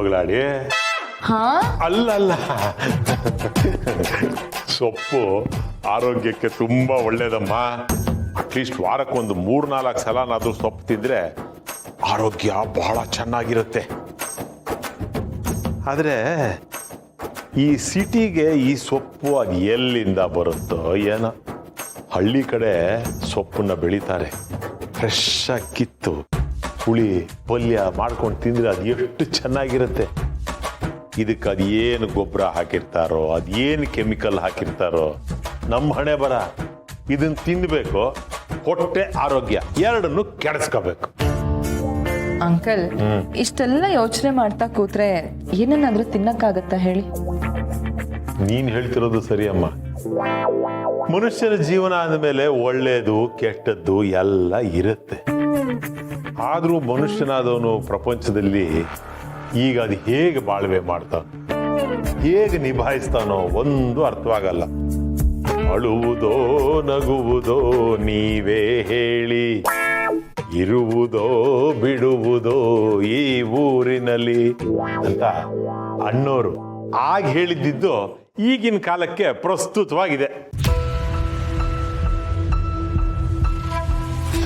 ಹೋಗ್ಲಾಡಿ. ಹಾ ಅಲ್ಲ ಸೊಪ್ಪು ಆರೋಗ್ಯಕ್ಕೆ ತುಂಬಾ ಒಳ್ಳೇದಮ್ಮ. ಅಟ್ಲೀಸ್ಟ್ ವಾರಕ್ಕೊಂದು 3-4 ಸಲನಾದ್ರೂ ಸೊಪ್ಪು ತಿಂದ್ರೆ ಆರೋಗ್ಯ ಬಹಳ ಚೆನ್ನಾಗಿರುತ್ತೆ. ಆದ್ರೆ ಈ ಸಿಟಿಗೆ ಈ ಸೊಪ್ಪು ಅದು ಎಲ್ಲಿಂದ ಬರುತ್ತೋ ಏನೋ. ಹಳ್ಳಿ ಕಡೆ ಸೊಪ್ಪನ್ನ ಬೆಳೀತಾರೆ, ಫ್ರೆಶ್ ಆಗಿ ಕಿತ್ತು ಹುಳಿ ಪಲ್ಯ ಮಾಡ್ಕೊಂಡು ತಿಂದ್ರೆ ಅದು ಎಷ್ಟು ಚೆನ್ನಾಗಿರುತ್ತೆ. ಇದಕ್ಕೆ ಅದೇನು ಗೊಬ್ಬರ ಹಾಕಿರ್ತಾರೋ, ಅದೇನು ಕೆಮಿಕಲ್ ಹಾಕಿರ್ತಾರೋ ನಮ್ಮ ಹಣೆ ಬರ. ಇದನ್ನ ತಿನ್ಬೇಕು, ಹೊಟ್ಟೆ ಆರೋಗ್ಯ ಎರಡನ್ನು ಕೆಡಿಸ್ಕೋಬೇಕು. ಅಂಕಲ್, ಇಷ್ಟೆಲ್ಲ ಯೋಚನೆ ಮಾಡ್ತಾ ಕೂತ್ರೆ ಏನನ್ನಾದ್ರೂ ತಿನ್ನಕ್ಕಾಗತ್ತಾ ಹೇಳಿ? ನೀನ್ ಹೇಳ್ತಿರೋದು ಸರಿ ಅಮ್ಮ. ಮನುಷ್ಯನ ಜೀವನ ಅಂದಮೇಲೆ ಒಳ್ಳೇದು ಕೆಟ್ಟದ್ದು ಎಲ್ಲ ಇರುತ್ತೆ. ಆದ್ರೂ ಮನುಷ್ಯನಾದವನು ಪ್ರಪಂಚದಲ್ಲಿ ಈಗ ಅದು ಹೇಗೆ ಬಾಳ್ವೆ ಮಾಡ್ತಾನೋ, ಹೇಗೆ ನಿಭಾಯಿಸ್ತಾನೋ ಒಂದು ಅರ್ಥವಾಗಲ್ಲ. ಅಳುವುದೋ ನಗುವುದೋ ನೀವೇ ಹೇಳಿ, ಇರುವುದೋ ಬಿಡುವುದೋ ಈ ಊರಿನಲ್ಲಿ ಅಂತ ಅಣ್ಣೋರು ಆಗ ಹೇಳಿದ್ದು ಈಗಿನ ಕಾಲಕ್ಕೆ ಪ್ರಸ್ತುತವಾಗಿದೆ.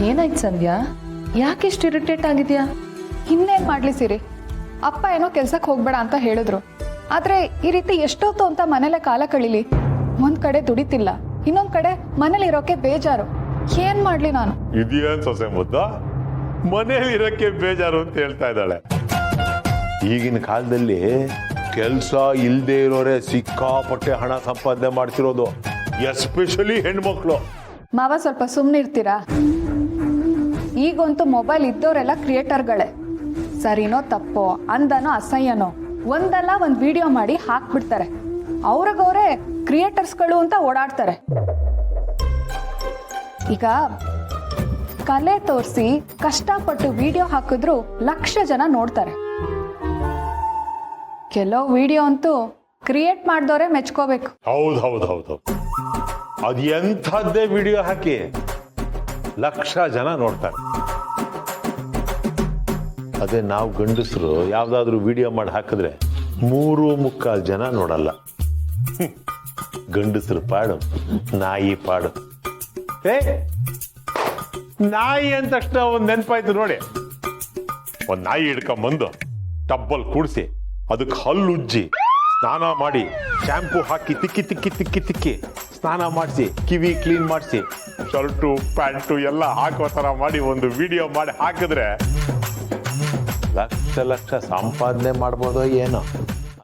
ಏನಾಯ್ತು ಸಂಧ್ಯಾ? ಯಾಕೆಷ್ಟು ಇರಿಟೇಟ್ ಆಗಿದ್ಯಾ? ಇನ್ನೇನ್ ಮಾಡ್ಲಿ ಸಿರಿ, ಅಪ್ಪ ಏನೋ ಕೆಲ್ಸಕ್ಕೆ ಹೋಗ್ಬೇಡ ಅಂತ ಹೇಳಿದ್ರು. ಆದ್ರೆ ಈ ರೀತಿ ಎಷ್ಟೊತ್ತು ಅಂತ ಮನೇಲೆ ಕಾಲ ಕಳೀಲಿ? ಒಂದ್ ಕಡೆ ದುಡಿತಿಲ್ಲ, ಇನ್ನೊಂದ್ ಕಡೆ ಮನೇಲಿ ಇರೋಕೆ ಬೇಜಾರು. ಏನ್ ಮಾಡ್ಲಿ ನಾನು? ಇದೇನ್ ಸೊಸೆ ಮುದ್ದ, ಮನೇಲಿ ಇರಕ್ಕೆ ಬೇಜಾರು ಅಂತ ಹೇಳ್ತಾ ಇದ್ದಾಳೆ. ಈಗಿನ ಕಾಲದಲ್ಲಿ ಕೆಲಸ ಇಲ್ಲದೆ ಇರೋರೆ ಸಿಕ್ಕಾಪಟ್ಟೆ ಹಣ ಸಂಪಾದನೆ ಮಾಡ್ತಿರೋದು, ಎಸ್ಪೆಷಲಿ ಹೆಣ್ಮಕ್ಳು. ಮಾವ ಸ್ವಲ್ಪ ಸುಮ್ನಿರ್ತೀರಾ? ಈಗಂತೂ ಮೊಬೈಲ್ ಇದ್ದವರೆಲ್ಲ ಕ್ರಿಯೇಟರ್ಗಳೇ. ಸರಿನೋ ತಪ್ಪೋ, ಅಂದನೋ ಅಸಹ್ಯನೋ ಒಂದಲ್ಲ ಒಂದ್ ವಿಡಿಯೋ ಮಾಡಿ ಹಾಕ್ಬಿಡ್ತಾರೆ. ಅವ್ರಿಗವ್ರೆ ಕ್ರಿಯೇಟರ್ಸ್ಗಳು ಅಂತ ಓಡಾಡ್ತಾರೆ. ಈಗ ಕಲೆ ತೋರಿಸಿ ಕಷ್ಟಪಟ್ಟು ವಿಡಿಯೋ ಹಾಕಿದ್ರು ಲಕ್ಷ ಜನ ನೋಡ್ತಾರೆ. ಕೆಲವು ವಿಡಿಯೋ ಅಂತೂ ಕ್ರಿಯೇಟ್ ಮಾಡಿದವರೇ ಮೆಚ್ಕೋಬೇಕು. ಹೌದು ಅದು ಎಂಥದ್ದೇ ವಿಡಿಯೋ ಹಾಕಿ ಲಕ್ಷ ಜನ ನೋಡ್ತಾರೆ. ಅದೇ ನಾವು ಗಂಡಸರು ಯಾವ್ದಾದ್ರು ವಿಡಿಯೋ ಮಾಡಿ ಹಾಕಿದ್ರೆ 3-3/4 ಜನ ನೋಡಲ್ಲ. ಗಂಡಸರು ಪಾಡು, ನಾಯಿ ಪಾಡು. ನಾಯಿ ಅಂತ ತಕ್ಷಣ ಒಂದ್ ನೆನಪಾಯ್ತು ನೋಡಿ. ಒಂದ್ ನಾಯಿ ಹಿಡ್ಕೊಂಬಂದು ಟಬ್ಬಲ್ ಕೂಡಿಸಿ ಅದಕ್ಕೆ ಹಲ್ಲುಜ್ಜಿ ಸ್ನಾನ ಮಾಡಿ ಶಾಂಪೂ ಹಾಕಿ ತಿಕ್ಕಿ ಸ್ನಾನ ಮಾಡಿಸಿ ಕಿವಿ ಕ್ಲೀನ್ ಮಾಡಿಸಿ ಶರ್ಟು ಪ್ಯಾಂಟು ಎಲ್ಲ ಹಾಕೋ ತರ ಮಾಡಿ ಒಂದು ವಿಡಿಯೋ ಮಾಡಿ ಹಾಕಿದ್ರೆ ಲಕ್ಷ ಸಂಪಾದನೆ ಮಾಡ್ಬೋದೋ ಏನೋ.